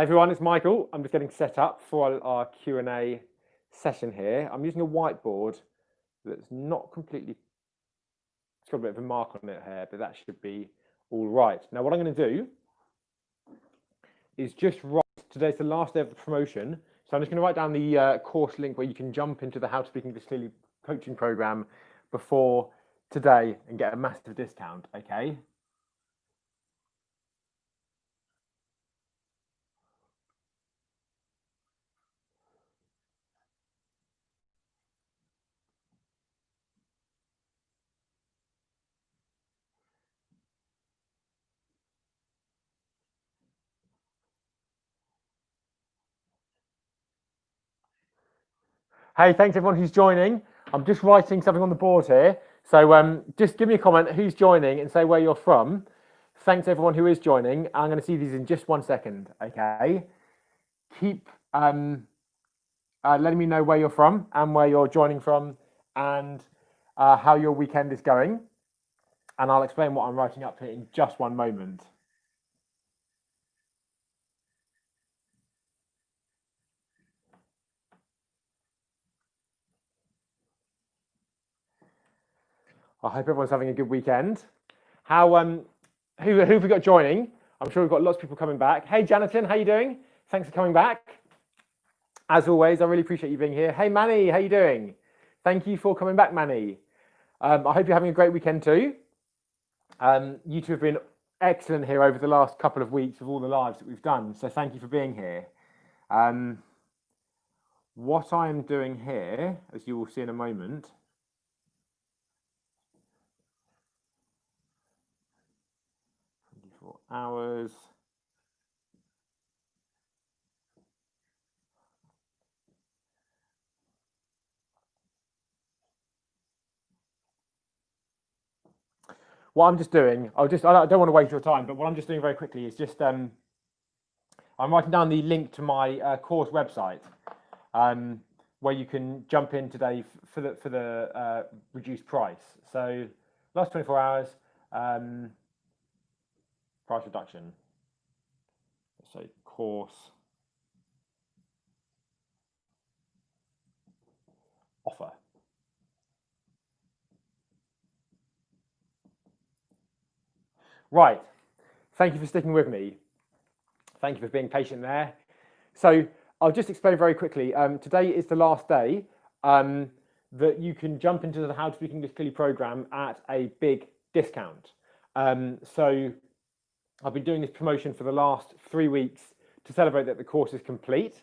Hey everyone, it's Michael. I'm just getting set up for our Q&A session here. I'm using a whiteboard that's not completely, it's got a bit of a mark on it here, but that should be all right. Now what I'm going to do is just write, today's the last day of the promotion, so I'm just going to write down the course link where you can jump into the How to Speak English Clearly coaching program before today and get a massive discount, okay? Hey, thanks everyone who's joining. I'm just writing something on the board here. So just give me a comment who's joining and say where you're from. Thanks everyone who is joining. I'm going to see these in just 1 second, okay? Keep letting me know where you're from and where you're joining from and how your weekend is going. And I'll explain what I'm writing up here in just one moment. I hope everyone's having a good weekend. Who have we got joining? I'm sure we've got lots of people coming back. Hey, Jonathan, how you doing? Thanks for coming back. As always, I really appreciate you being here. Hey, Manny, how you doing? Thank you for coming back, Manny. I hope you're having a great weekend too. You two have been excellent here over the last couple of weeks with all the lives that we've done. So thank you for being here. What I'm doing here, as you will see in a moment, 24 hours. What I'm just doing, I don't want to waste your time, but what I'm just doing very quickly is just, I'm writing down the link to my course website, where you can jump in today for the reduced price. So last 24 hours, price reduction. So course offer. Right. Thank you for sticking with me. Thank you for being patient there. So I'll just explain very quickly. Today is the last day that you can jump into the How to Speak English Clearly program at a big discount. So I've been doing this promotion for the last 3 weeks to celebrate that the course is complete,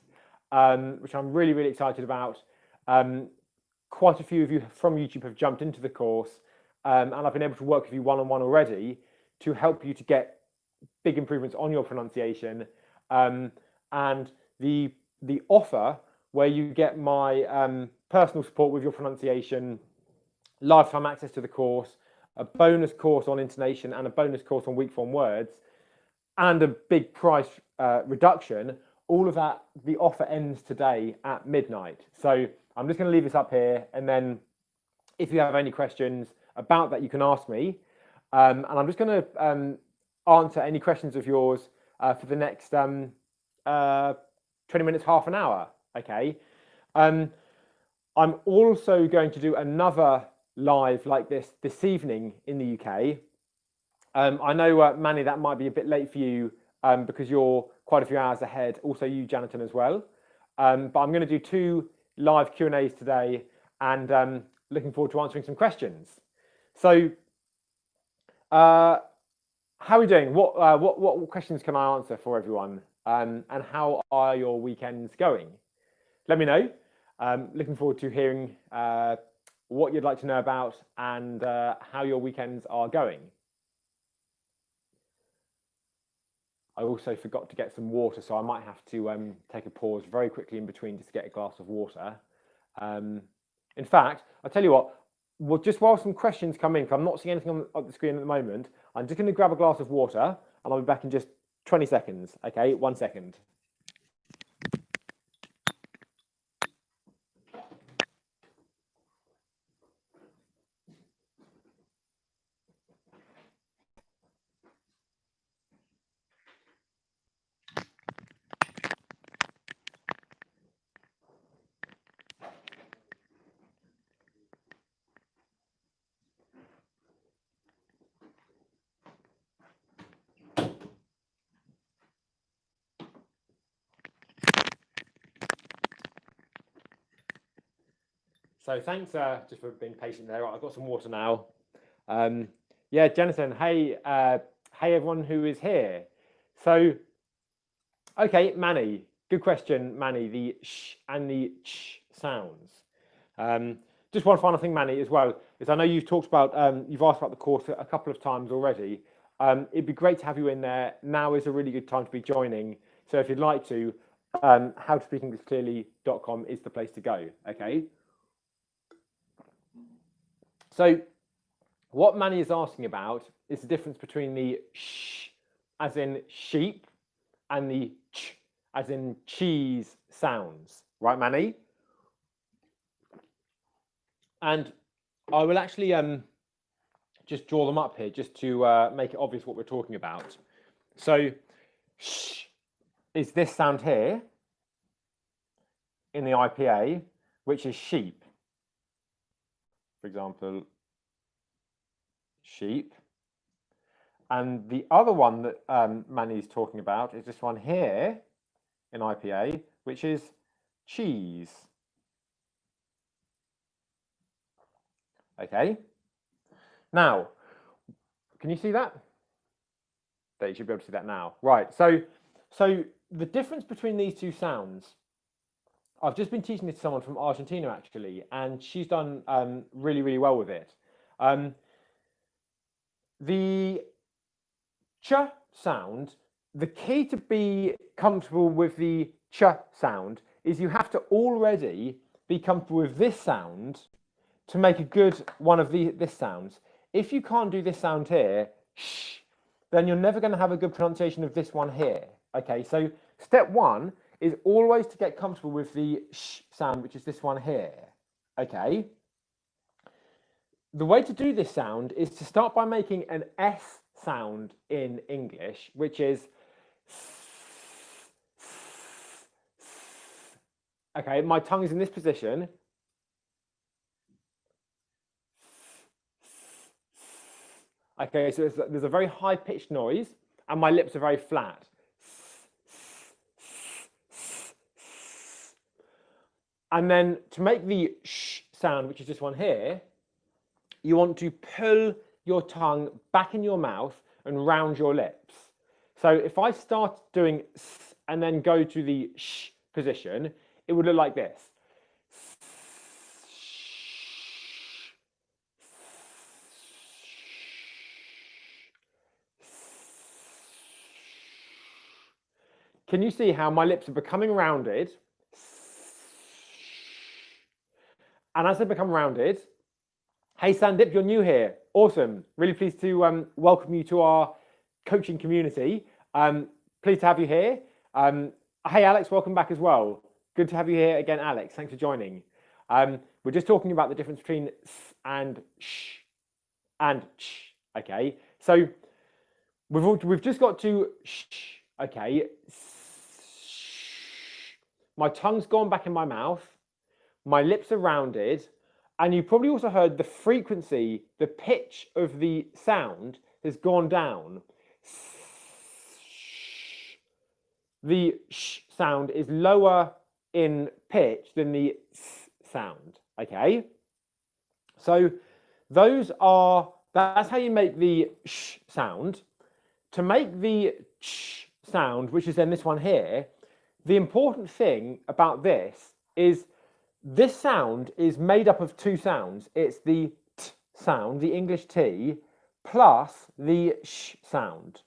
which I'm really, really excited about. Quite a few of you from YouTube have jumped into the course, and I've been able to work with you one-on-one already to help you to get big improvements on your pronunciation. And the offer where you get my personal support with your pronunciation, lifetime access to the course, a bonus course on intonation and a bonus course on weak form words, and a big price reduction, all of that, the offer ends today at midnight. So I'm just going to leave this up here, and then if you have any questions about that, you can ask me. And I'm just going to answer any questions of yours for the next 20 minutes, half an hour, okay? I'm also going to do another live like this evening in the UK. I know, Manny, that might be a bit late for you because you're quite a few hours ahead. Also you, Jonathan, as well. But I'm going to do 2 live Q&As today, and looking forward to answering some questions. So, how are we doing? What questions can I answer for everyone? And how are your weekends going? Let me know. Looking forward to hearing what you'd like to know about and how your weekends are going. I also forgot to get some water, so I might have to take a pause very quickly in between just to get a glass of water. In fact, I'll tell you what, just while some questions come in, because I'm not seeing anything on the screen at the moment, I'm just going to grab a glass of water, and I'll be back in just 20 seconds, okay? 1 second. So thanks just for being patient there. Right, I've got some water now. Yeah, Jonathan, hey, hey everyone who is here. So, okay, Manny, good question, Manny, the sh and the ch sounds. Just one final thing, Manny, as well, is I know you've talked about, you've asked about the course a couple of times already. It'd be great to have you in there. Now is a really good time to be joining. So if you'd like to, howtospeakenglishclearly.com is the place to go, okay? So what Manny is asking about is the difference between the sh as in sheep and the ch as in cheese sounds, right, Manny? And I will actually just draw them up here just to make it obvious what we're talking about. So sh is this sound here in the IPA, which is sheep. For example, sheep. And the other one that Manny is talking about is this one here in IPA, which is cheese. Okay. Now, can you see that? There, you should be able to see that now. Right. So the difference between these two sounds, I've just been teaching this to someone from Argentina actually, and she's done really, really well with it. The ch sound, the key to be comfortable with the ch sound is you have to already be comfortable with this sound to make a good one of this sounds. If you can't do this sound here, sh, then you're never going to have a good pronunciation of this one here. Okay, so step one is always to get comfortable with the sh sound, which is this one here. Okay. The way to do this sound is to start by making an S sound in English, which is okay, my tongue is in this position. Okay, so there's a very high-pitched noise, and my lips are very flat. And then to make the sh sound, which is this one here, you want to pull your tongue back in your mouth and round your lips. So if I start doing s and then go to the sh position, it would look like this. Can you see how my lips are becoming rounded? And as they become rounded, hey Sandip, you're new here. Awesome. Really pleased to welcome you to our coaching community. Pleased to have you here. Hey Alex, welcome back as well. Good to have you here again, Alex. Thanks for joining. We're just talking about the difference between s and sh and ch. Okay, so we've just got to sh. Okay, my tongue's gone back in my mouth. My lips are rounded. And you probably also heard the frequency, the pitch of the sound has gone down. The sh sound is lower in pitch than the s sound, okay? So that's how you make the sh sound. To make the ch sound, which is then this one here, the important thing about this is this sound is made up of two sounds. It's the t sound, the English T, plus the sh sound.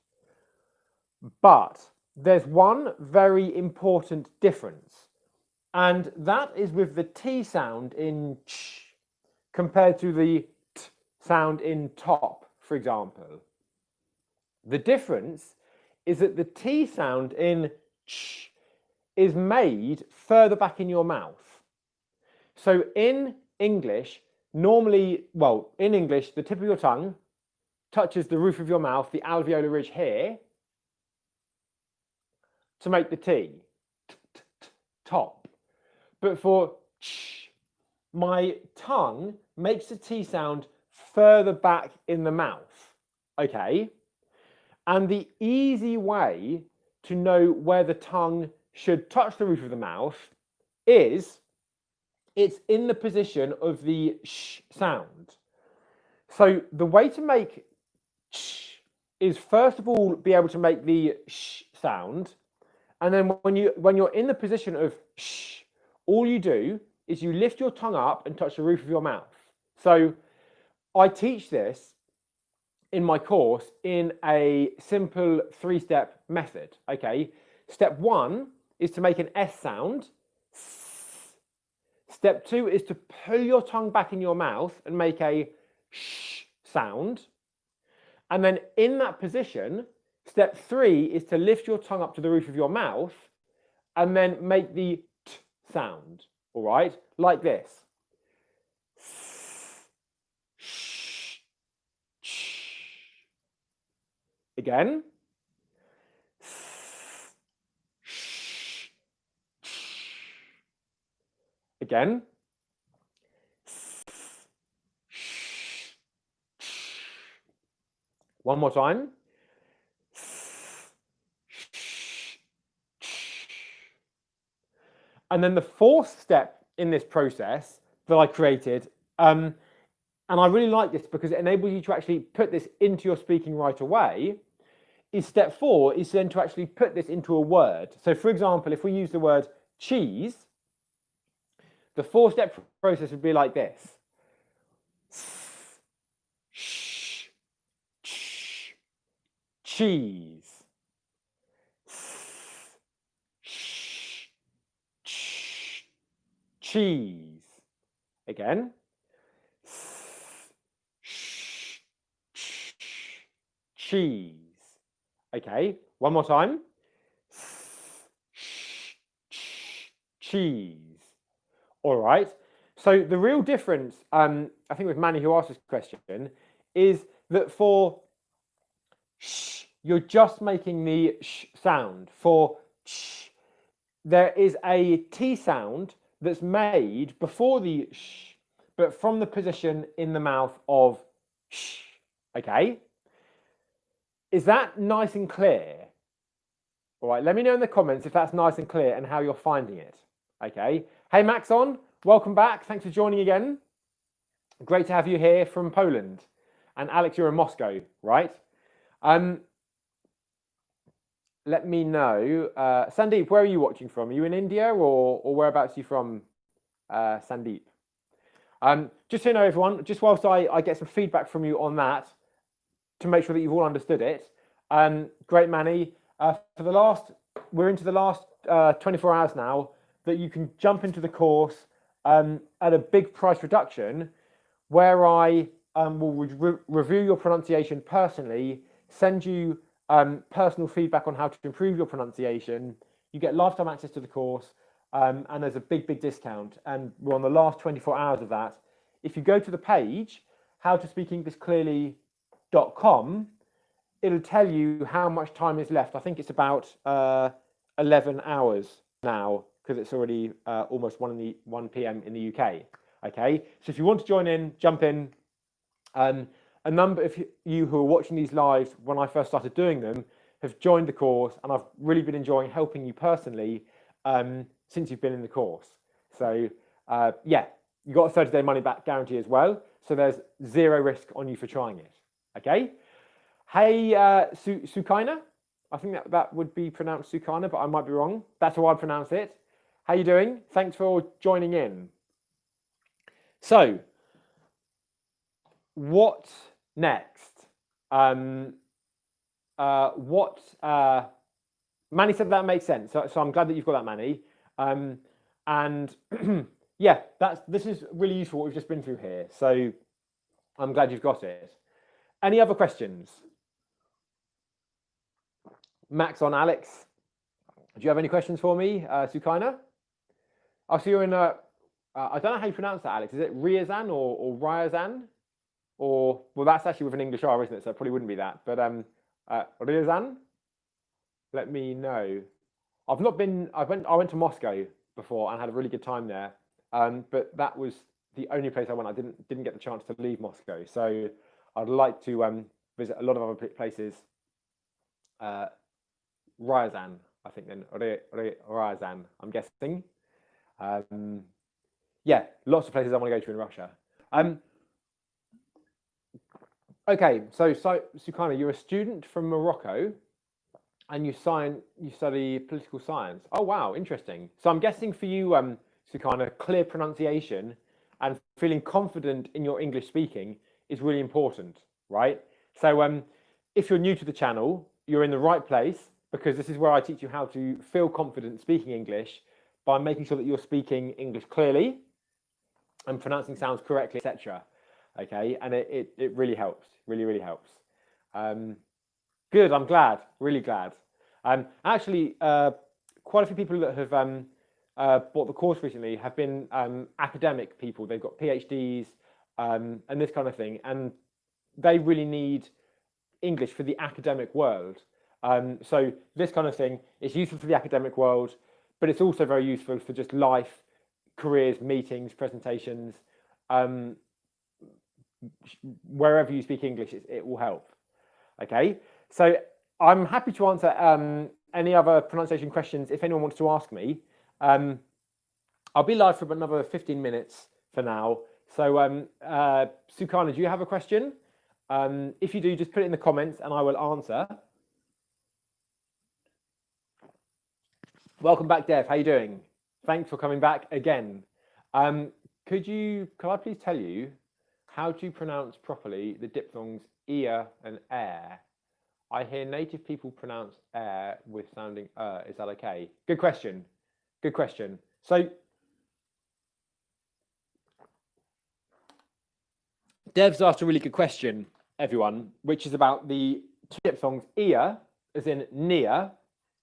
But there's one very important difference, and that is with the T sound in ch compared to the t sound in top, for example. The difference is that the T sound in ch is made further back in your mouth. So in English, normally, well, in English, the tip of your tongue touches the roof of your mouth, the alveolar ridge here, to make the T, top. But for ch, my tongue makes the T sound further back in the mouth, okay? And the easy way to know where the tongue should touch the roof of the mouth is it's in the position of the sh sound. So the way to make sh is first of all be able to make the sh sound, and then when you're in the position of sh, all you do is you lift your tongue up and touch the roof of your mouth. So I teach this in my course in a simple 3-step method. Okay, step 1 is to make an S sound. Step 2 is to pull your tongue back in your mouth and make a sh sound. And then in that position, step 3 is to lift your tongue up to the roof of your mouth and then make the t sound. All right, like this. Again. Again. One more time. And then the 4th step in this process that I created, and I really like this because it enables you to actually put this into your speaking right away, is step 4 is then to actually put this into a word. So for example, if we use the word cheese, the 4-step process would be like this. Cheese. Cheese. Again. Cheese. Okay, one more time. Cheese. All right. So the real difference, I think with Manny who asked this question, is that for sh, you're just making the sh sound. For sh, there is a T sound that's made before the sh, but from the position in the mouth of sh. Okay? Is that nice and clear? All right, let me know in the comments if that's nice and clear and how you're finding it. Okay? Hey, Maxon, welcome back. Thanks for joining again. Great to have you here from Poland. And Alex, you're in Moscow, right? Let me know. Sandeep, where are you watching from? Are you in India or whereabouts are you from, Sandeep? Just so you know, everyone, just whilst I get some feedback from you on that, to make sure that you've all understood it. Great, Manny. We're into the last 24 hours now that you can jump into the course at a big price reduction where I will review your pronunciation personally, send you personal feedback on how to improve your pronunciation. You get lifetime access to the course, and there's a big discount. And we're on the last 24 hours of that. If you go to the page, howtospeakenglishclearly.com, it'll tell you how much time is left. I think it's about 11 hours now because it's already almost 1 p.m. in the UK. Okay, so if you want to join in, jump in. A number of you who are watching these lives when I first started doing them have joined the course, and I've really been enjoying helping you personally since you've been in the course. So yeah, you got a 30-day money back guarantee as well. So there's zero risk on you for trying it. Okay. Hey, Sukaina. I think that would be pronounced Sukaina, but I might be wrong. That's how I pronounce it. How you doing? Thanks for joining in. So, what next? Manny said that makes sense. So I'm glad that you've got that, Manny. And yeah, this is really useful what we've just been through here. So I'm glad you've got it. Any other questions? Max on Alex. Do you have any questions for me, Sukaina? I see you're in I don't know how you pronounce that, Alex. Is it Ryazan or Ryazan? Or, well, that's actually with an English R, isn't it? So it probably wouldn't be that. But Ryazan? Let me know. I've not been, I went to Moscow before and had a really good time there. But that was the only place I went. I didn't get the chance to leave Moscow. So I'd like to visit a lot of other places. Ryazan, I think then, Ryazan, I'm guessing. Yeah, lots of places I want to go to in Russia. Okay, so Sukarna, you're a student from Morocco, and you study political science. Oh wow, interesting. So I'm guessing for you, Sukarna, clear pronunciation and feeling confident in your English speaking is really important, right? So if you're new to the channel, you're in the right place, because this is where I teach you how to feel confident speaking English by making sure that you're speaking English clearly and pronouncing sounds correctly, etc. Okay, and it really helps, really helps. Good, I'm glad, really glad. Actually, quite a few people that have bought the course recently have been academic people. They've got PhDs and this kind of thing, and they really need English for the academic world. So this kind of thing is useful for the academic world, but it's also very useful for just life, careers, meetings, presentations. Wherever you speak English, it will help. Okay, so I'm happy to answer any other pronunciation questions if anyone wants to ask me. I'll be live for another 15 minutes for now. So Sukarna, do you have a question? If you do, just put it in the comments and I will answer. Welcome back, Dev. How are you doing? Thanks for coming back again. Could I please tell you how to pronounce properly the diphthongs ear and air? I hear native people pronounce air with sounding Is that okay? Good question. Good question. So Dev's asked a really good question, everyone, which is about the two diphthongs ear, as in near,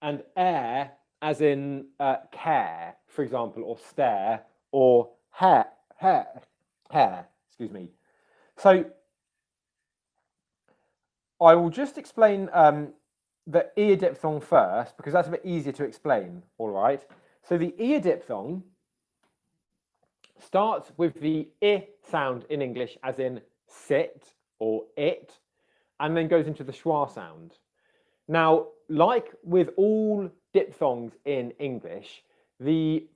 and air, as in care, for example, or stare, or hair, excuse me. So I will just explain the ear diphthong first, because that's a bit easier to explain, all right? So the ear diphthong starts with the I sound in English, as in sit or it, and then goes into the schwa sound. Now, like with all diphthongs in English, the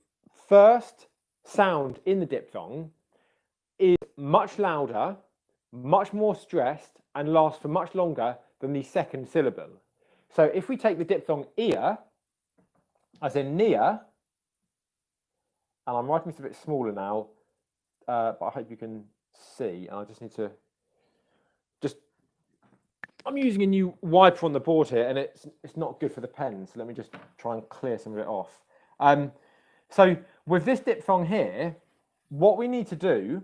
first sound in the diphthong is much louder, much more stressed, and lasts for much longer than the second syllable. So if we take the diphthong ear, as in near, and I'm writing this a bit smaller now, but I hope you can see, and I just need to I'm using a new wiper on the board here, and it's not good for the pen, so let me just try and clear some of it off. So with this diphthong here, what we need to do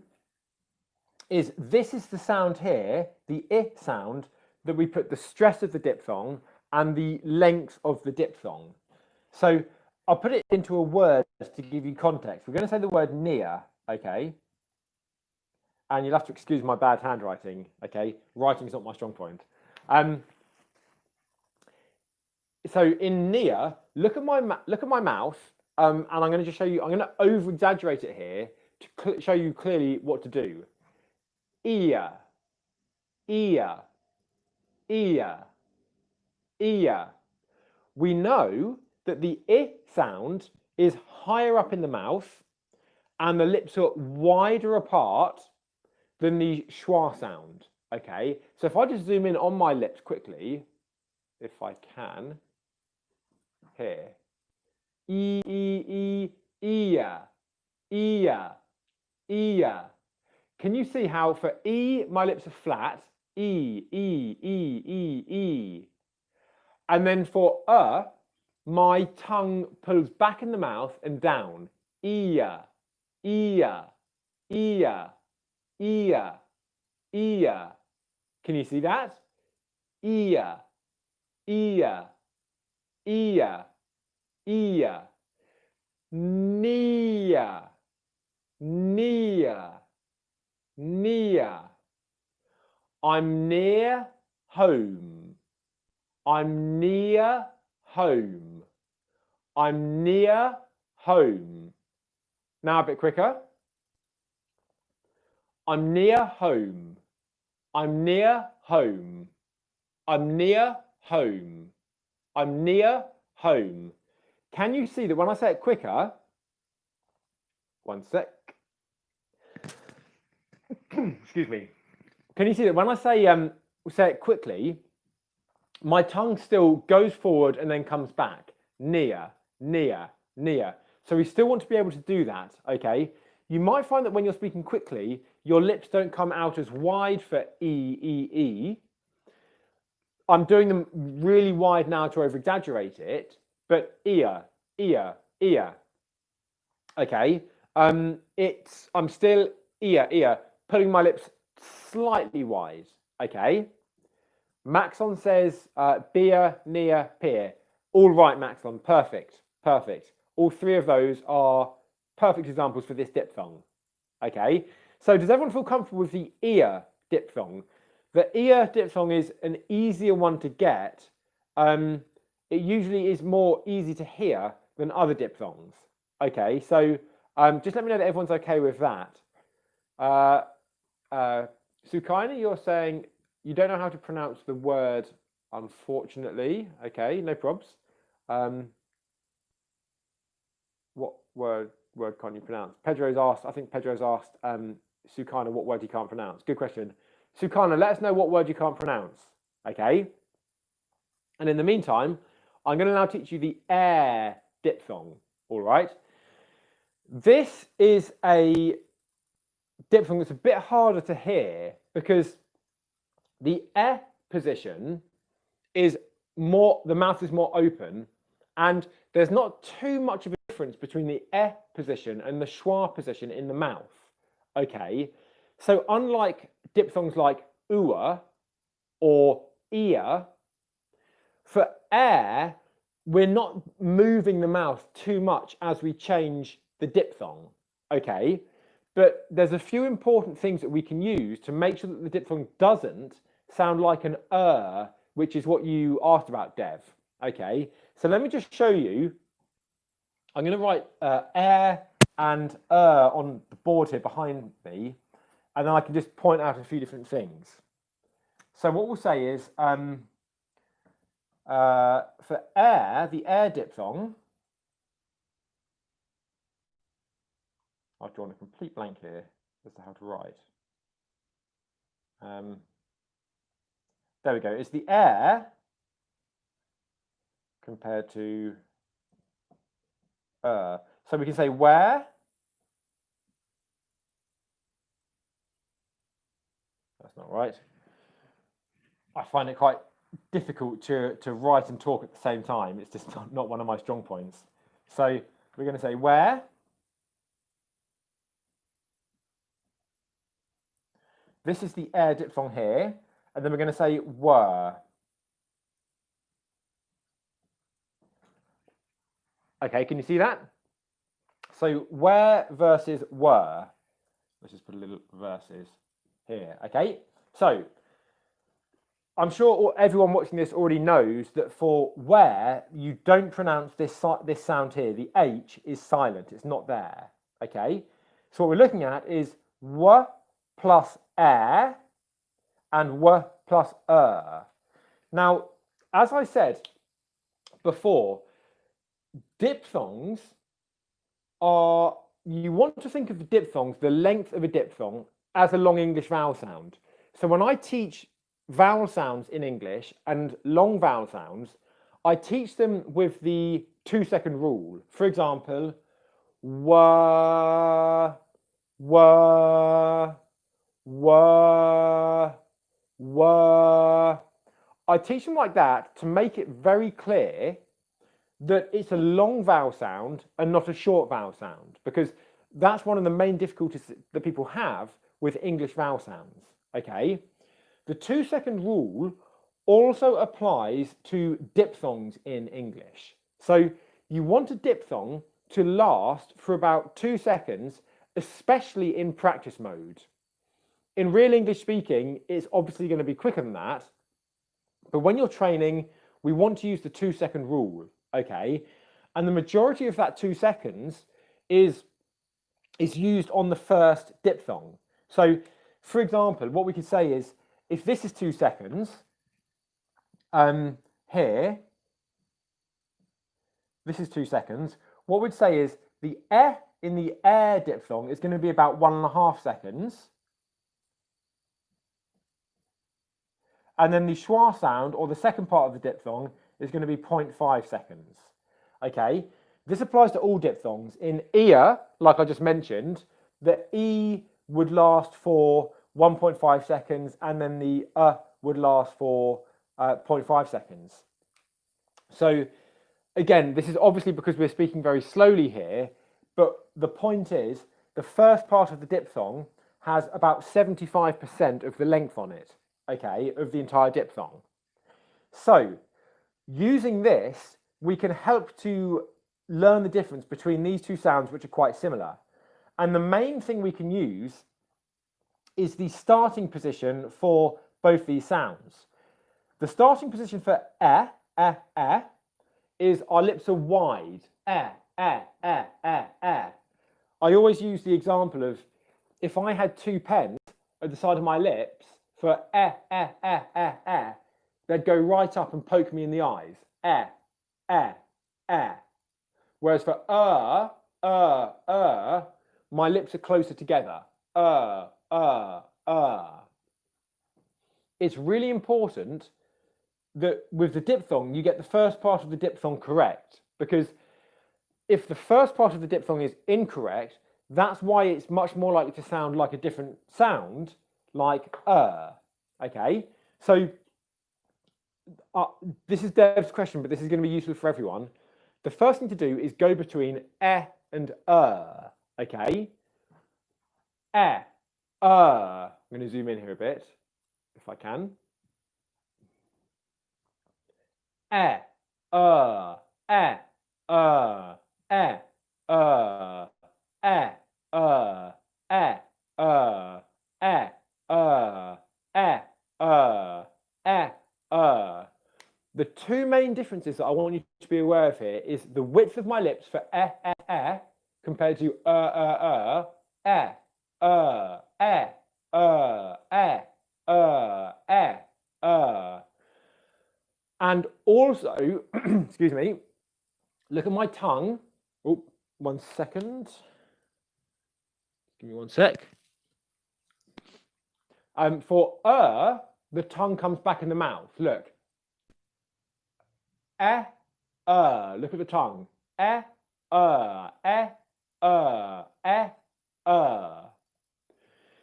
is, this is the sound here, the I sound, that we put the stress of the diphthong and the length of the diphthong. So I'll put it into a word to give you context. We're going to say the word near, okay? And you'll have to excuse my bad handwriting, okay? Writing's not my strong point. So in near, look at my mouth, and I'm going to just show you. I'm going to over exaggerate it here to show you clearly what to do. Ear, ear, ear, ear. We know that the I sound is higher up in the mouth, and the lips are wider apart than the schwa sound. Okay, so if I just zoom in on my lips quickly, if I can, here, ear, ear, ear. Can you see how for E, my lips are flat, E. And then for my tongue pulls back in the mouth and down, ear, ear, ear, ear, ear. Can you see that? Ear, ear, ear, ear. Near, near, near. I'm near home. I'm near home. I'm near home. Now a bit quicker. I'm near home. I'm near home. I'm near home. I'm near home. Can you see that when I say it quicker, one sec, excuse me. Can you see that when I say it quickly, my tongue still goes forward and then comes back. Near, near, near. So we still want to be able to do that, okay? You might find that when you're speaking quickly, your lips don't come out as wide for E, E, E. I'm doing them really wide now to over-exaggerate it, but ear, ear, ear. Okay, I'm still ear, ear, putting my lips slightly wide, okay? Maxon says beer, near, peer. All right, Maxon, perfect, perfect. All three of those are perfect examples for this diphthong, okay? So does everyone feel comfortable with the ear diphthong? The ear diphthong is an easier one to get. It usually is more easy to hear than other diphthongs. Okay, so just let me know that everyone's okay with that. Sukaina, you're saying you don't know how to pronounce the word, unfortunately. Okay, no probs. What word can't you pronounce? Pedro's asked, I think Pedro's asked Sukaina what word you can't pronounce. Good question. Sukaina, let us know what word you can't pronounce. Okay. And in the meantime, I'm going to now teach you the air diphthong. All right. This is a diphthong that's a bit harder to hear because the position is more, the mouth is more open, and there's not too much of a difference between the position and the schwa position in the mouth. Okay, so unlike diphthongs like ua or ear, for air, we're not moving the mouth too much as we change the diphthong. Okay, but there's a few important things that we can use to make sure that the diphthong doesn't sound like an which is what you asked about, Dev. Okay, so let me just show you. I'm going to write air and on the board here behind me, and then I can just point out a few different things. So what we'll say is, for air, the air diphthong, I've drawn a complete blank here as to how to write. There we go. It's the air compared to so we can say where. That's not right. I find it quite difficult to write and talk at the same time. It's just not one of my strong points. So we're going to say where. This is the air diphthong here. And then we're going to say were. Okay, can you see that? So where versus were. Let's just put a little verses here. Okay, so I'm sure everyone watching this already knows that for where, you don't pronounce this sound here. The H is silent. It's not there. Okay, so what we're looking at is w plus air and w plus Now, as I said before, diphthongs are, you want to think of the diphthongs, the length of a diphthong, as a long English vowel sound. So when I teach vowel sounds in English and long vowel sounds, I teach them with the 2-second rule. For example, were, I teach them like that to make it very clear that it's a long vowel sound and not a short vowel sound, because that's one of the main difficulties that people have with English vowel sounds. Okay, the 2-second rule also applies to diphthongs in English. So you want a diphthong to last for about 2 seconds, especially in practice mode. In real English speaking, it's obviously going to be quicker than that, but when you're training, we want to use the 2-second rule. Okay, and the majority of that 2 seconds is used on the first diphthong. So, for example, what we could say is, if this is 2 seconds, here, this is 2 seconds, what we'd say is the in the air diphthong is going to be about 1.5 seconds, And then the schwa sound, or the second part of the diphthong, is going to be 0.5 seconds. Okay, this applies to all diphthongs. In ear, like I just mentioned, the E would last for 1.5 seconds, and then the would last for 0.5 seconds. So again, this is obviously because we're speaking very slowly here, but the point is the first part of the diphthong has about 75% of the length on it, okay, of the entire diphthong. So using this, we can help to learn the difference between these two sounds, which are quite similar. And the main thing we can use is the starting position for both these sounds. The starting position for is our lips are wide. I always use the example of if I had two pens at the side of my lips for they'd go right up and poke me in the eyes. Whereas for my lips are closer together. It's really important that with the diphthong, you get the first part of the diphthong correct, because if the first part of the diphthong is incorrect, that's why it's much more likely to sound like a different sound, like okay? So this is Dev's question, but this is going to be useful for everyone. The first thing to do is go between and okay? I'm going to zoom in here a bit, if I can. The two main differences that I want you to be aware of here is the width of my lips for compared to and also, excuse me, look at my tongue. Oh, 1 second. Give me 1 sec. For the tongue comes back in the mouth. Look. Look at the tongue.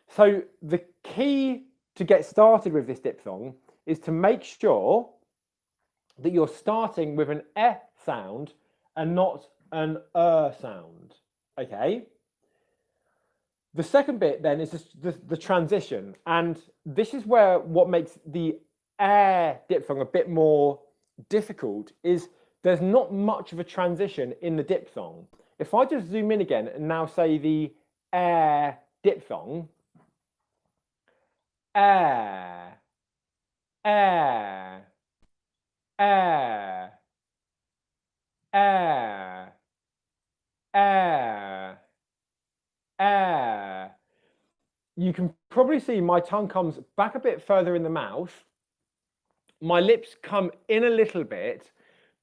So the key to get started with this diphthong is to make sure that you're starting with an sound and not an sound, okay? The second bit then is just the transition, and this is where what makes the diphthong a bit more difficult is there's not much of a transition in the diphthong. If I just zoom in again and now say the diphthong, you can probably see my tongue comes back a bit further in the mouth. My lips come in a little bit,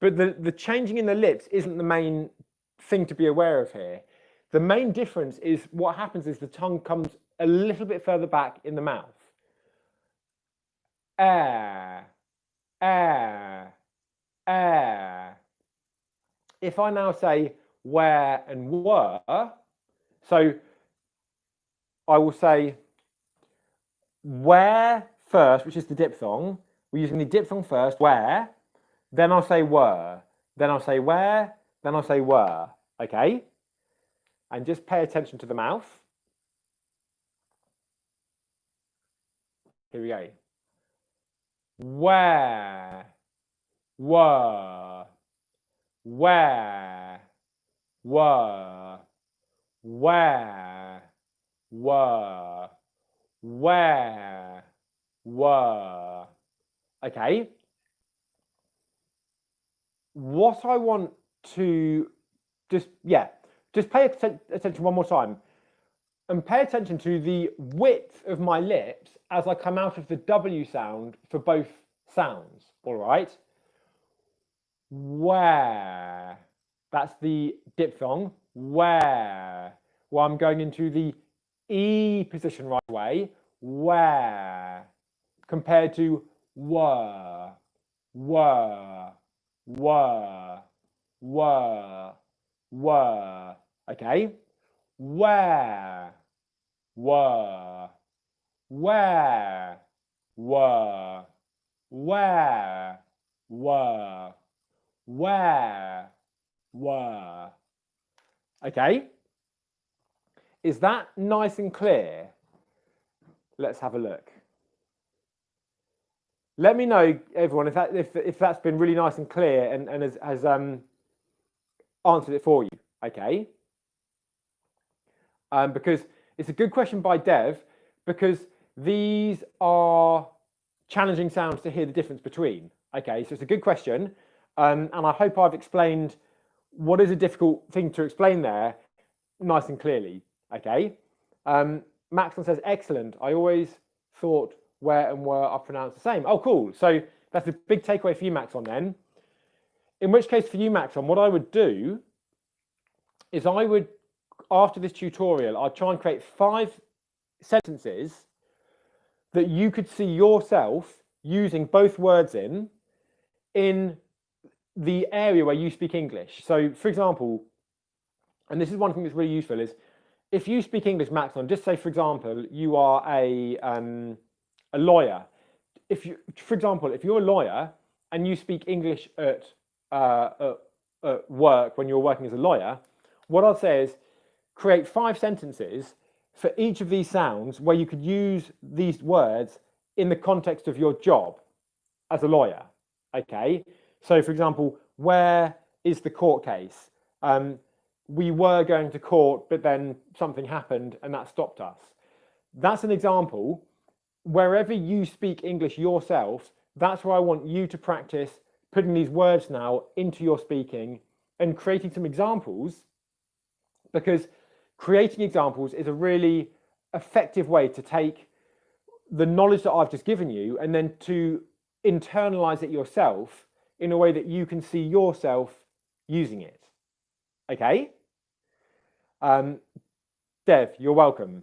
but the changing in the lips isn't the main thing to be aware of here. The main difference is what happens is the tongue comes a little bit further back in the mouth. If I now say where and were, so I will say where first, which is the diphthong. We're using the diphthong first, where, then I'll say were, then I'll say where, then I'll say were, okay? And just pay attention to the mouth. Here we go. Where, were, where, were, where, were, where, were. Okay. What I want to just pay attention one more time and pay attention to the width of my lips as I come out of the W sound for both sounds, all right? Where, that's the diphthong, where. Well, I'm going into the E position right away, where, compared to were, were, were, were. Okay, where, were, where, were, where, were. Okay, is that nice and clear? Let's have a look. Let me know, everyone, if that's been really nice and clear and has answered it for you. Okay, because it's a good question by Dev, because these are challenging sounds to hear the difference between. Okay, so it's a good question, and I hope I've explained what is a difficult thing to explain there nice and clearly. Okay, Maxon says, excellent. I always thought where and were are pronounced the same. Oh, cool. So that's a big takeaway for you, Maxon, then. In which case, for you, Maxon, what I would do is I would, after this tutorial, I'd try and create 5 sentences that you could see yourself using both words in the area where you speak English. So, for example, and this is one thing that's really useful, is if you speak English, Maxon, just say, for example, you are a lawyer. For example, if you're a lawyer and you speak English at work when you're working as a lawyer, what I'll say is create 5 sentences for each of these sounds where you could use these words in the context of your job as a lawyer. Okay, so for example, where is the court case? We were going to court, but then something happened and that stopped us. That's an example. Wherever you speak English yourself, that's where I want you to practice putting these words now into your speaking and creating some examples, because creating examples is a really effective way to take the knowledge that I've just given you and then to internalize it yourself in a way that you can see yourself using it. Okay? Dev, you're welcome.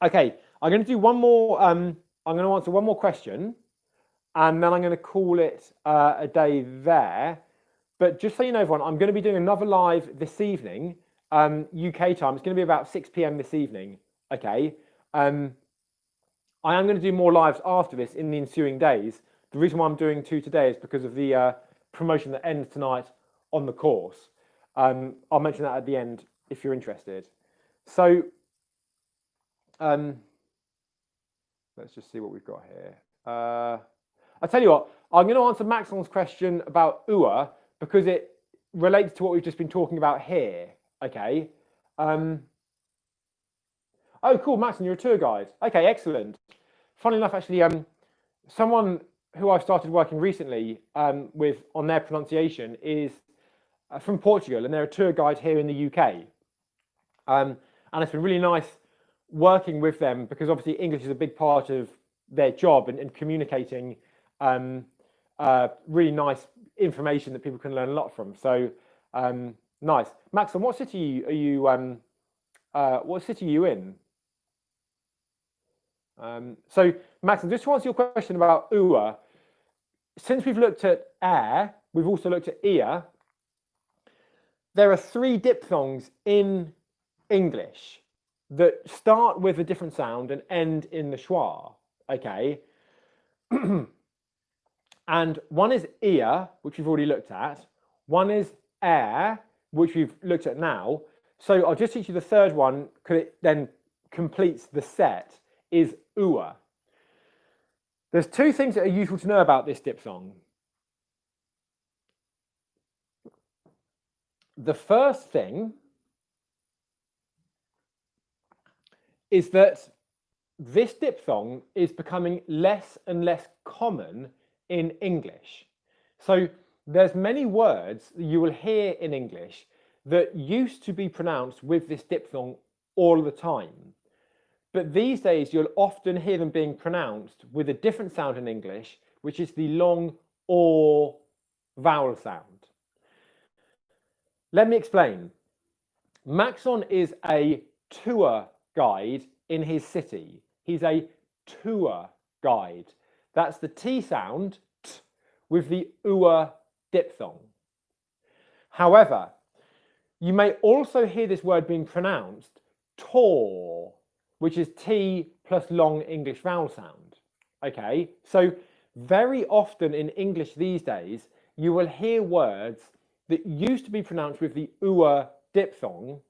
Okay, I'm going to do one more, I'm going to answer one more question, and then I'm going to call it a day there. But just so you know, everyone, I'm going to be doing another live this evening, UK time. It's going to be about 6 p.m. this evening. Okay. I am going to do more lives after this in the ensuing days. The reason why I'm doing 2 today is because of the promotion that ends tonight on the course. I'll mention that at the end if you're interested. So let's just see what we've got here. I'll tell you what, I'm going to answer Maxon's question about ua because it relates to what we've just been talking about here. Okay. Oh, cool, Maxon, you're a tour guide. Okay, excellent. Funnily enough, actually, someone who I've started working recently with on their pronunciation is from Portugal, and they're a tour guide here in the UK. And it's been really nice working with them because obviously English is a big part of their job and communicating really nice information that people can learn a lot from. So nice. Maxon, what city are you? What city are you in? So Maxon, just to answer your question about ua, since we've looked at air, we've also looked at ear. There are 3 diphthongs in English that start with a different sound and end in the schwa. Okay. And one is ear, which we've already looked at. One is air, which we've looked at now. So I'll just teach you the third one, because it then completes the set, is ua. There's 2 things that are useful to know about this diphthong. The first thing is that this diphthong is becoming less and less common in English. So there's many words that you will hear in English that used to be pronounced with this diphthong all the time. But these days you'll often hear them being pronounced with a different sound in English, which is the long or vowel sound. Let me explain. Maxon is a tour guide in his city. He's a tour guide. That's the T sound t, with the ua diphthong. However, you may also hear this word being pronounced tor, which is T plus long English vowel sound. Okay, so very often in English these days, you will hear words that used to be pronounced with the ua diphthong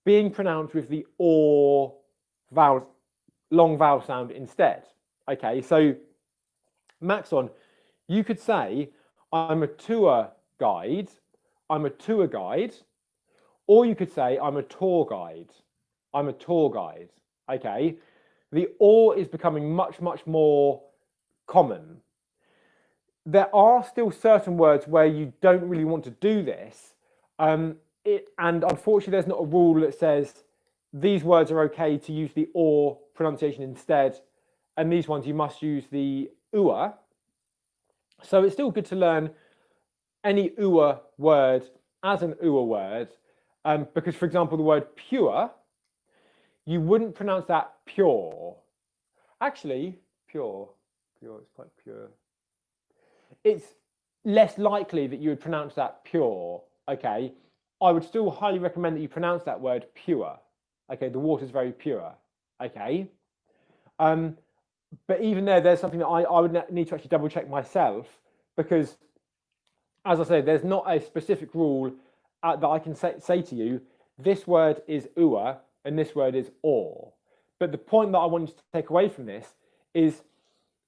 being pronounced with the or vowel, long vowel sound instead. Okay, so Maxon, you could say, I'm a tour guide, I'm a tour guide, or you could say, I'm a tour guide, I'm a tour guide. Okay, the or is becoming much, much more common. There are still certain words where you don't really want to do this. And unfortunately, there's not a rule that says these words are okay to use the or pronunciation instead, and these ones you must use the ua. So it's still good to learn any ua word as an ua word, because, for example, the word pure, you wouldn't pronounce that pure. Actually, pure, it's quite pure. It's less likely that you would pronounce that pure, okay? I would still highly recommend that you pronounce that word pure. Okay, the water is very pure, okay? But even there's something that I would need to actually double check myself, because, as I say, there's not a specific rule that I can say to you, this word is ua and this word is or. But the point that I want you to take away from this is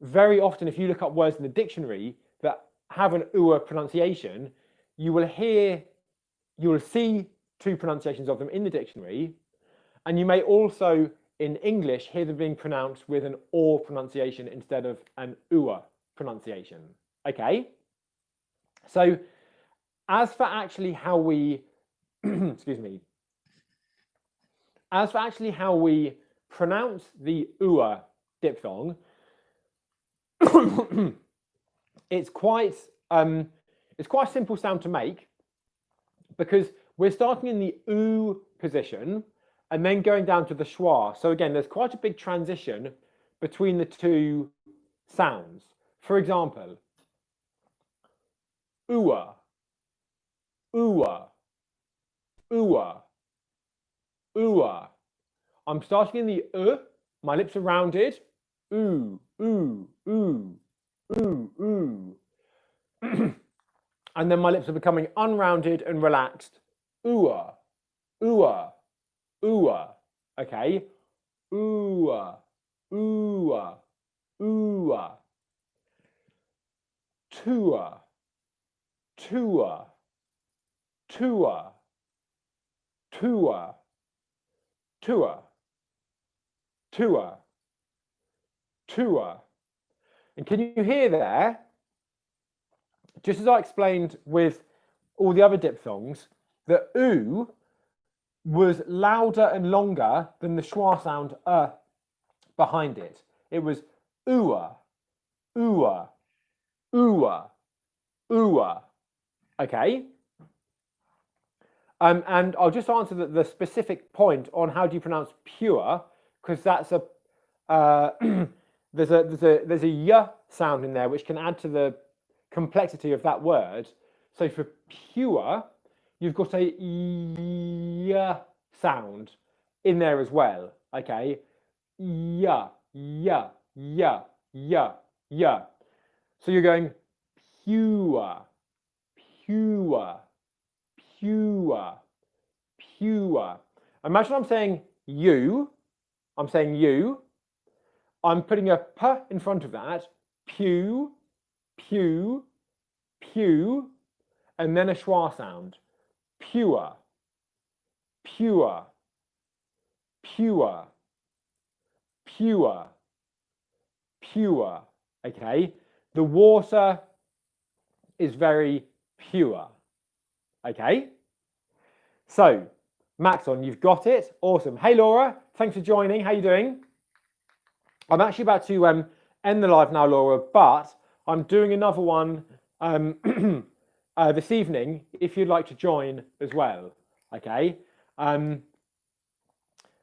very often if you look up words in the dictionary that have an ua pronunciation, you will see two pronunciations of them in the dictionary, and you may also in English hear them being pronounced with an or pronunciation instead of an ua pronunciation. Okay? So as for actually how we excuse me, as for actually how we pronounce the ua diphthong, it's quite a simple sound to make, because we're starting in the oo position and then going down to the schwa. So again, there's quite a big transition between the two sounds. For example, ua, ua, ua, ua. I'm starting in the my lips are rounded, ooh, ooh, ooh, ooh, ooh. And then my lips are becoming unrounded and relaxed, ooah, ooah, ooah. Okay, ooah, ooah, ooah. Tua, tua, tua, tua, tua, tua, tua. And can you hear there, just as I explained with all the other diphthongs, the oo was louder and longer than the schwa sound behind it. It was ooah, ooah, ooah, ooah. Okay? And I'll just answer the specific point on how do you pronounce pure, because that's there's a y sound in there which can add to the complexity of that word. So for pure, you've got a y sound in there as well. Okay, y, y, y, y, y. So you're going pure, pure, pure, pure. Imagine I'm saying you. I'm saying you. I'm putting a p in front of that. Pew, pew, pew, and then a schwa sound. Pure, pure, pure, pure, pure. Okay, the water is very pure. Okay, so Maxon, you've got it. Awesome. Hey Laura, thanks for joining. How you doing? I'm actually about to end the live now, Laura, but I'm doing another one this evening if you'd like to join as well. Okay.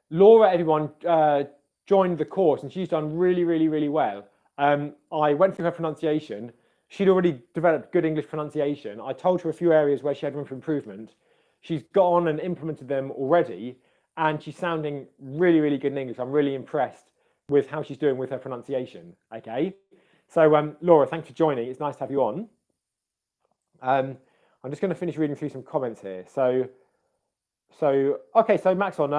Laura, everyone, joined the course and she's done really, really, really well. I went through her pronunciation. She'd already developed good English pronunciation. I told her a few areas where she had room for improvement. She's got on and implemented them already, and she's sounding really, really good in English. I'm really impressed with how she's doing with her pronunciation. Okay, so Laura, thanks for joining. It's nice to have you on. I'm just going to finish reading through some comments here. So okay, so Maxon,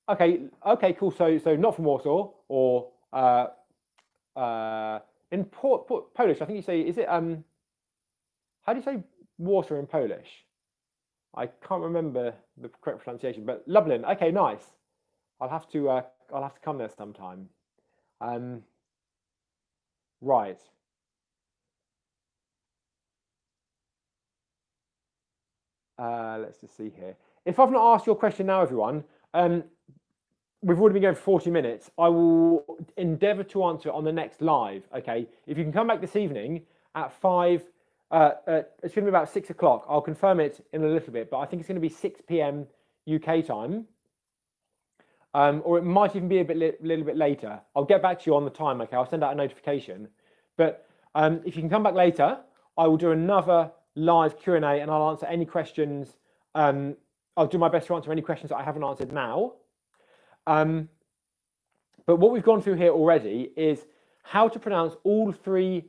okay, cool. So not from Warsaw, or in Polish. I think you say, is it how do you say water in Polish? I can't remember the correct pronunciation, but Lublin. Okay, nice. I'll have to come there sometime. Right. Let's just see here. If I've not asked your question now, everyone, we've already been going for 40 minutes. I will endeavour to answer it on the next live. Okay. If you can come back this evening at 5, it's going to be about 6 o'clock. I'll confirm it in a little bit, but I think it's going to be 6 p.m. UK time. Or it might even be a little bit later. I'll get back to you on the time, okay? I'll send out a notification. But if you can come back later, I will do another live Q&A and I'll answer any questions. I'll do my best to answer any questions that I haven't answered now. But what we've gone through here already is how to pronounce all 3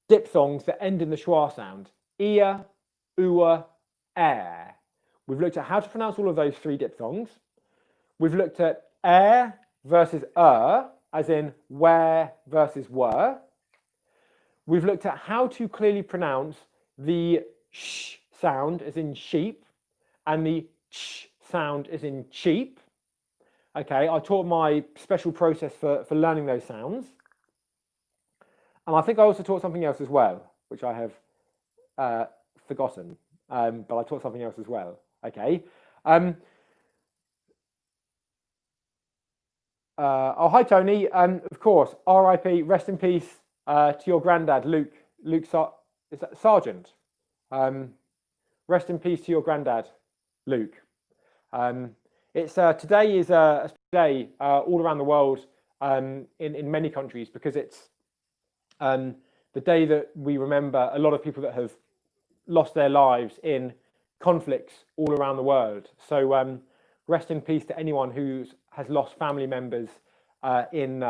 diphthongs that end in the schwa sound. Ia, ua, air. We've looked at how to pronounce all of those 3 diphthongs. We've looked at air versus as in where versus were. We've looked at how to clearly pronounce the sh sound as in sheep and the ch sound as in cheap. Okay, I taught my special process for learning those sounds. And I think I also taught something else as well, which I have forgotten, but I taught something else as well. Okay. Oh, hi, Tony. Of course, RIP, rest in peace to your granddad, Luke is that Sergeant? Rest in peace to your granddad, Luke. It's today is a day all around the world in many countries because it's the day that we remember a lot of people that have lost their lives in conflicts all around the world. So rest in peace to anyone who has lost family members in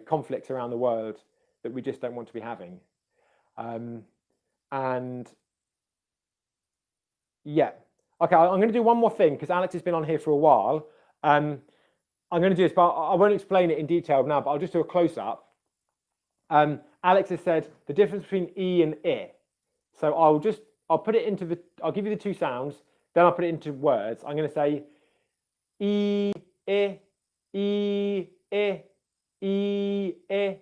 conflicts around the world that we just don't want to be having. And yeah, okay, I'm going to do one more thing because Alex has been on here for a while. I'm going to do this, but I won't explain it in detail now, but I'll just do a close-up. Alex has said the difference between E and I. So I'll put it into I'll give you the 2 sounds, then I'll put it into words. I'm going to say E, I, E, I, E, I,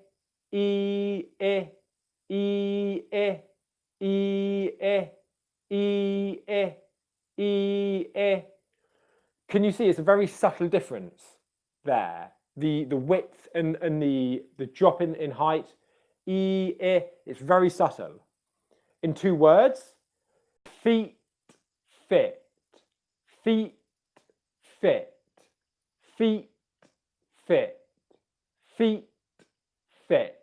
E, I, E, I, E, I, E, I, E, I. Can you see it's a very subtle difference there? The width and the drop in height. E, I, it's very subtle. In 2 words, feet, fit, feet, fit, feet, fit, feet, fit,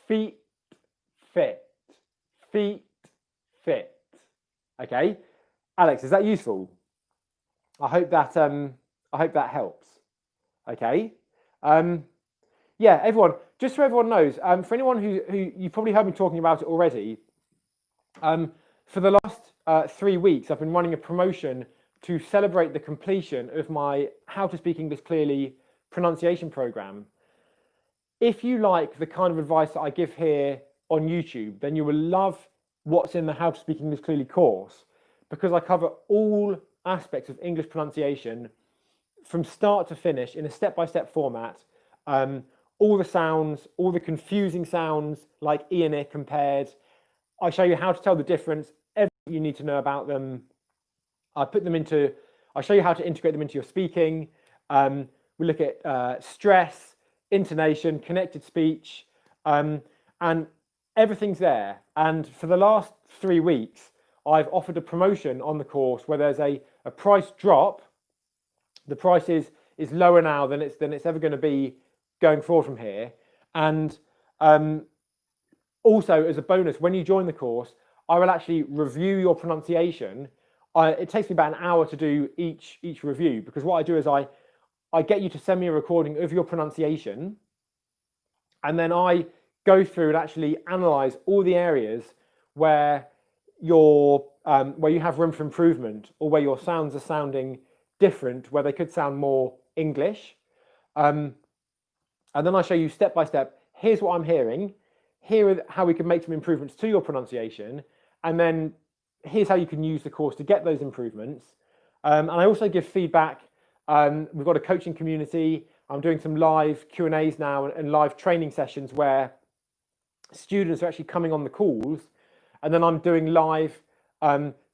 feet, fit, feet, fit. Okay, Alex, is that useful? I hope that helps. Okay. Yeah, everyone. Just so everyone knows, for anyone who you probably heard me talking about it already. For the last 3 weeks, I've been running a promotion to celebrate the completion of my How to Speak English Clearly pronunciation program. If you like the kind of advice that I give here on YouTube, then you will love what's in the How to Speak English Clearly course, because I cover all aspects of English pronunciation from start to finish in a step-by-step format. All the sounds, all the confusing sounds like E and I compared. I show you how to tell the difference, everything you need to know about them. I show you how to integrate them into your speaking. We look at stress, intonation, connected speech, and everything's there. And for the last 3 weeks, I've offered a promotion on the course where there's a price drop. The price is is lower now than it's ever going to be going forward from here. And also, as a bonus, when you join the course, I will actually review your pronunciation. It takes me about an hour to do each review, because what I do is I get you to send me a recording of your pronunciation, and then I go through and actually analyze all the areas where you have room for improvement, or where your sounds are sounding different, where they could sound more English. And then I show you step by step, here's what I'm hearing, here are how we can make some improvements to your pronunciation, and then here's how you can use the course to get those improvements. And I also give feedback. We've got a coaching community. I'm doing some live Q&As now and live training sessions where students are actually coming on the calls, and then I'm doing live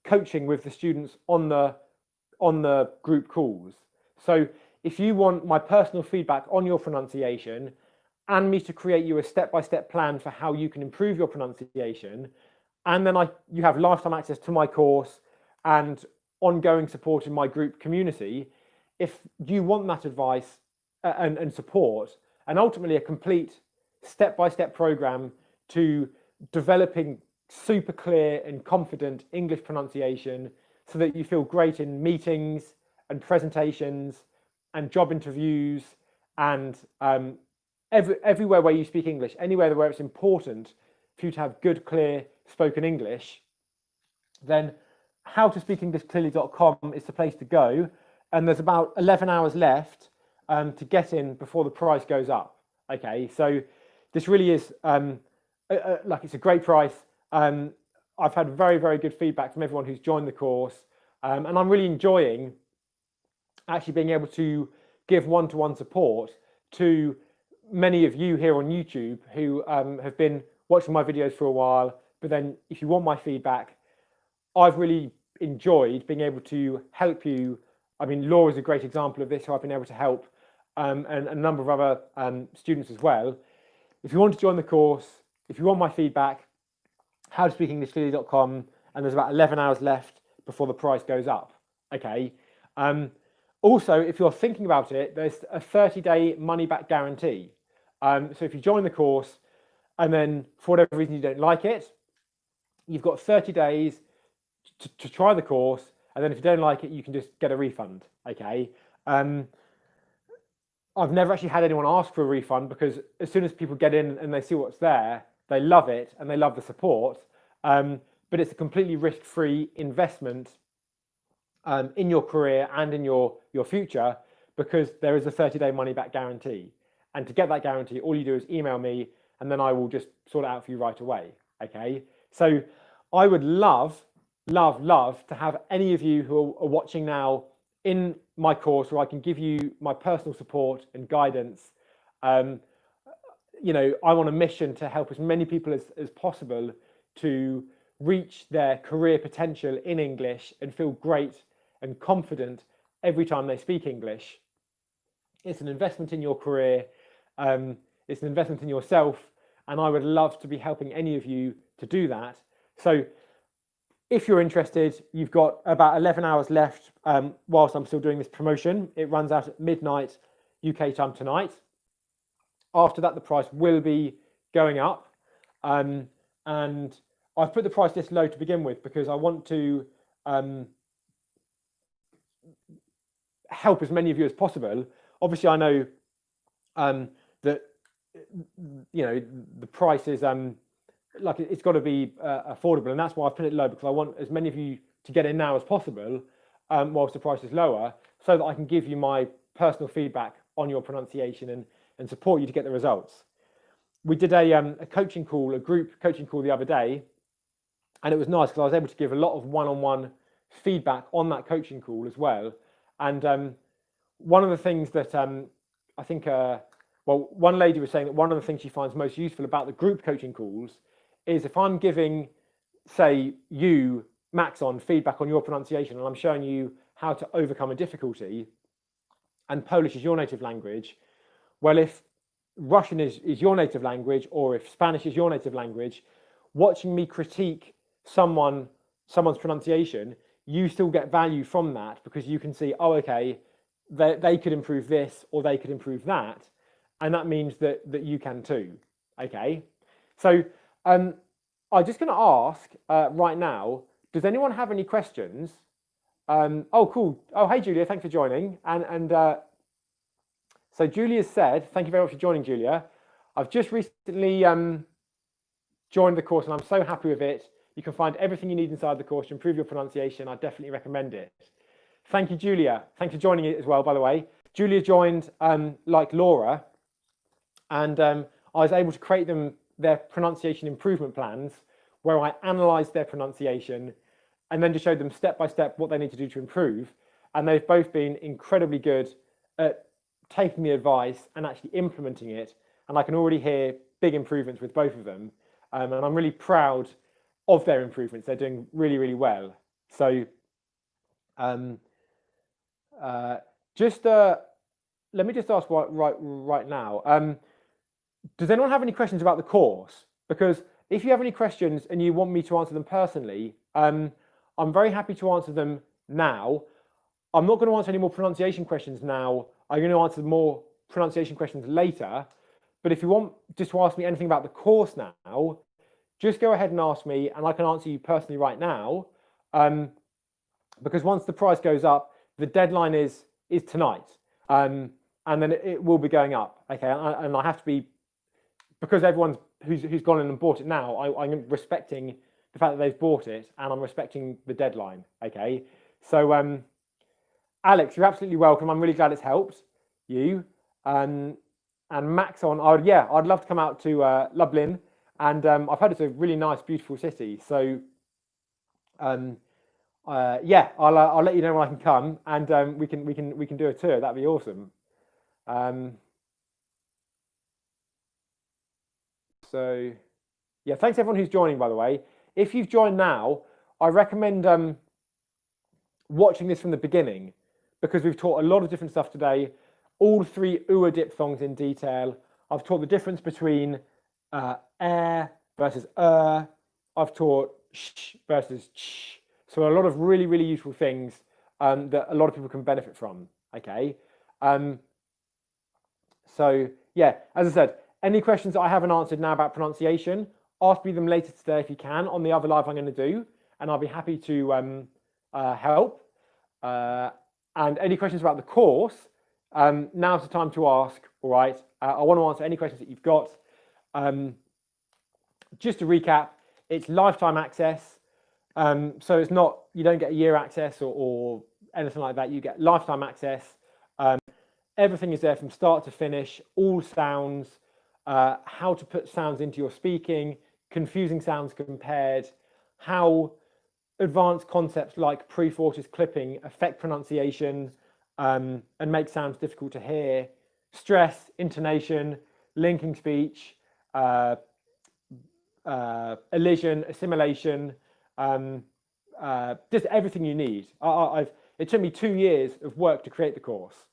coaching with the students on the group calls. So if you want my personal feedback on your pronunciation and me to create you a step-by-step plan for how you can improve your pronunciation, and then you have lifetime access to my course and ongoing support in my group community, if you want that advice and support, and ultimately a complete step-by-step program to developing super clear and confident English pronunciation so that you feel great in meetings and presentations and job interviews and everywhere where you speak English, anywhere where it's important for you to have good, clear spoken English, then howtospeakenglishclearly.com is the place to go. And there's about 11 hours left to get in before the price goes up. Okay, so this really is it's a great price. I've had very, very good feedback from everyone who's joined the course, and I'm really enjoying actually being able to give one-to-one support to many of you here on YouTube who have been watching my videos for a while. But then if you want my feedback, I've really enjoyed being able to help you. I mean, Laura's a great example of this, who I've been able to help, and a number of other students as well. If you want to join the course, if you want my feedback, howtospeakenglishclearly.com, and there's about 11 hours left before the price goes up. Okay. Also, if you're thinking about it, there's a 30-day money-back guarantee. So if you join the course and then for whatever reason you don't like it, you've got 30 days to try the course, and then if you don't like it, you can just get a refund. Okay. I've never actually had anyone ask for a refund, because as soon as people get in and they see what's there, they love it and they love the support. But it's a completely risk-free investment in your career and in your future, because there is a 30-day money-back guarantee. And to get that guarantee, all you do is email me, and then I will just sort it out for you right away. Okay. So I would love to have any of you who are watching now in my course, where I can give you my personal support and guidance. I'm on a mission to help as many people as possible to reach their career potential in English and feel great and confident every time they speak English. It's an investment in your career. It's an investment in yourself. And I would love to be helping any of you to do that. So if you're interested, you've got about 11 hours left whilst I'm still doing this promotion. It runs out at midnight UK time tonight. After that, the price will be going up. And I've put the price this low to begin with because I want to help as many of you as possible. Obviously, I know that the price is it's got to be affordable, and that's why I've put it low, because I want as many of you to get in now as possible, whilst the price is lower, so that I can give you my personal feedback on your pronunciation and support you to get the results. We did a coaching call, a group coaching call the other day, and it was nice because I was able to give a lot of one-on-one feedback on that coaching call as well. And one of the things that I think, one lady was saying that one of the things she finds most useful about the group coaching calls is if I'm giving, say, you, Maxon, feedback on your pronunciation, and I'm showing you how to overcome a difficulty, and Polish is your native language, well, if Russian is your native language, or if Spanish is your native language, watching me critique someone's pronunciation, you still get value from that, because you can see, oh, okay, they could improve this or they could improve that, and that means that you can too. Okay, so I'm just going to ask right now, does anyone have any questions? Oh, cool. Oh, hey, Julia, thanks for joining. And so Julia said, thank you very much for joining, Julia. I've just recently joined the course and I'm so happy with it. You can find everything you need inside the course to improve your pronunciation. I definitely recommend it. Thank you, Julia. Thanks for joining it as well, by the way. Julia joined like Laura, and I was able to create them their pronunciation improvement plans where I analysed their pronunciation and then just showed them step by step what they need to do to improve. And they've both been incredibly good at taking the advice and actually implementing it. And I can already hear big improvements with both of them. And I'm really proud of their improvements. They're doing really, really well. So let me just ask right now. Does anyone have any questions about the course? Because if you have any questions and you want me to answer them personally, I'm very happy to answer them now. I'm not going to answer any more pronunciation questions now. I'm going to answer more pronunciation questions later. But if you want just to ask me anything about the course now, just go ahead and ask me and I can answer you personally right now. Because once the price goes up, the deadline is tonight. And then it will be going up. Okay, and I have to be, because everyone's who's gone in and bought it now, I'm respecting the fact that they've bought it and I'm respecting the deadline. Okay, so Alex, you're absolutely welcome. I'm really glad it's helped you. And Max I'd love to come out to Lublin, and I've heard it's a really nice, beautiful city. So yeah, I'll let you know when I can come, and we can do a tour. That'd be awesome. So yeah, thanks everyone who's joining, by the way. If you've joined now, I recommend watching this from the beginning, because we've taught a lot of different stuff today, all three UA diphthongs in detail. I've taught the difference between air versus I've taught sh versus ch. So a lot of really, really useful things that a lot of people can benefit from. Okay. So yeah, as I said, any questions that I haven't answered now about pronunciation, ask me them later today if you can on the other live I'm going to do, and I'll be happy to help. And any questions about the course, now's the time to ask. All right, I want to answer any questions that you've got. Just to recap, it's lifetime access. So it's not, you don't get a year access or anything like that. You get lifetime access. Everything is there from start to finish, all sounds, how to put sounds into your speaking, confusing sounds compared, how advanced concepts like pre-fortis clipping affect pronunciation and make sounds difficult to hear, stress, intonation, linking speech, elision, assimilation, just everything you need. It took me 2 years of work to create the course,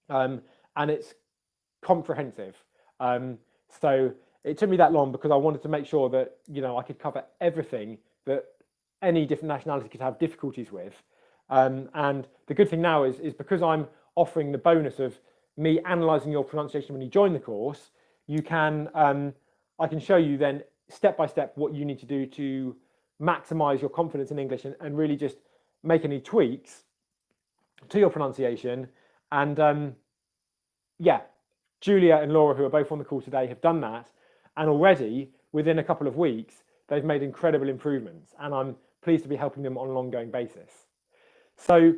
and it's comprehensive. So it took me that long because I wanted to make sure that I could cover everything that any different nationality could have difficulties with. And the good thing now is because I'm offering the bonus of me analysing your pronunciation when you join the course, you can I can show you then step by step what you need to do to maximise your confidence in English and really just make any tweaks to your pronunciation. And yeah, Julia and Laura, who are both on the call today, have done that, and already within a couple of weeks they've made incredible improvements, and I'm pleased to be helping them on an ongoing basis. So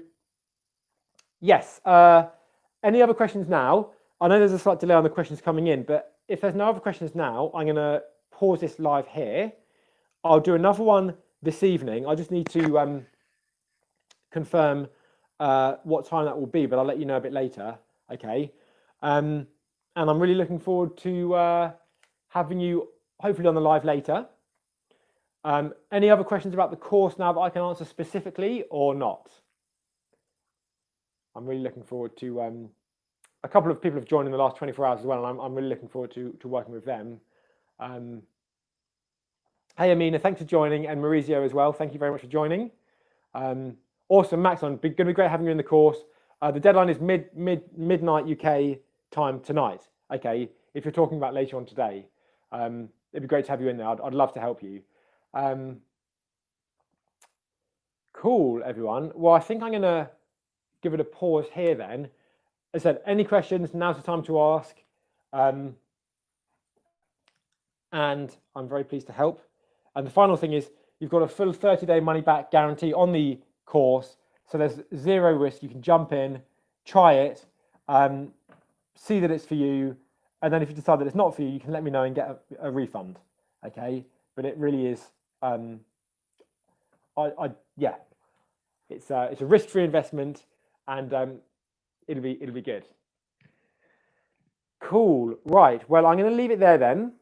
yes, any other questions now? I know there's a slight delay on the questions coming in, but if there's no other questions now, I'm going to pause this live here. I'll do another one this evening. I just need to confirm what time that will be, but I'll let you know a bit later. Okay. And I'm really looking forward to having you hopefully on the live later. Any other questions about the course now that I can answer specifically or not? I'm really looking forward to a couple of people have joined in the last 24 hours as well, and I'm really looking forward to working with them. Hey Amina, thanks for joining, and Maurizio as well. Thank you very much for joining. Awesome, Max, it's going to be great having you in the course. The deadline is midnight UK time tonight. Okay, if you're talking about later on today, it'd be great to have you in there. I'd love to help you. Cool, everyone. Well, I think I'm going to give it a pause here then. As I said, any questions, now's the time to ask. And I'm very pleased to help. And the final thing is, you've got a full 30-day money-back guarantee on the course. So there's zero risk. You can jump in, try it, see that it's for you. And then if you decide that it's not for you, you can let me know and get a refund. Okay? But it really is, yeah, it's a risk-free investment, and it'll be good. Cool. Right. Well, I'm going to leave it there then.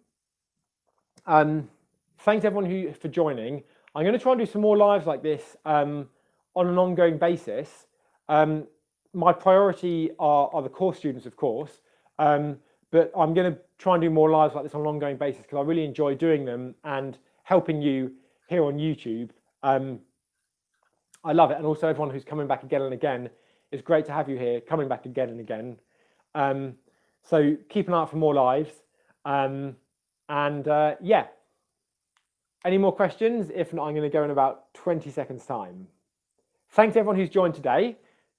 Thanks everyone for joining. I'm going to try and do some more lives like this on an ongoing basis. My priority are the course students, of course, but I'm going to try and do more lives like this on an ongoing basis because I really enjoy doing them and helping you here on YouTube. I love it, and also everyone who's coming back again and again. It's great to have you here, coming back again and again. So keep an eye out for more lives. Yeah. Any more questions? If not, I'm going to go in about 20 seconds time. Thanks everyone who's joined today.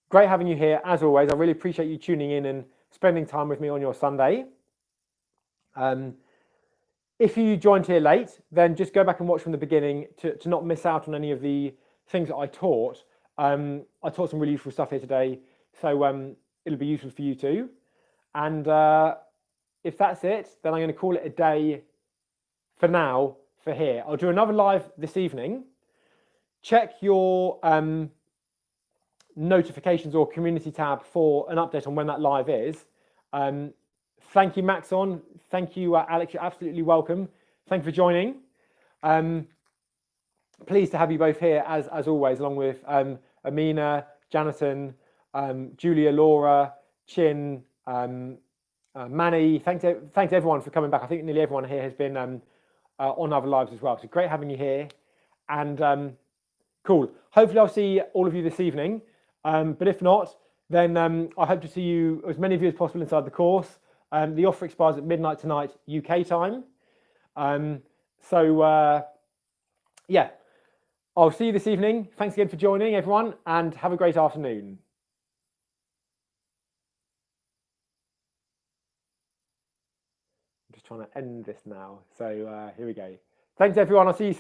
Great having you here as always. I really appreciate you tuning in and spending time with me on your Sunday. If you joined here late, then just go back and watch from the beginning to not miss out on any of the things that I taught. I taught some really useful stuff here today, so it'll be useful for you too. And if that's it, then I'm going to call it a day for now for here. I'll do another live this evening. Check your notifications or community tab for an update on when that live is. Thank you, Maxon. Thank you, Alex. You're absolutely welcome. Thank you for joining. Pleased to have you both here as always, along with Amina, Jonathan, Julia, Laura, Chin, Manny. Thanks everyone for coming back. I think nearly everyone here has been on other lives as well. So great having you here. And cool. Hopefully I'll see all of you this evening. But if not, then I hope to see you, as many of you as possible, inside the course. The offer expires at midnight tonight, UK time. Yeah, I'll see you this evening. Thanks again for joining, everyone, and have a great afternoon. I'm just trying to end this now. So here we go. Thanks, everyone. I'll see you soon.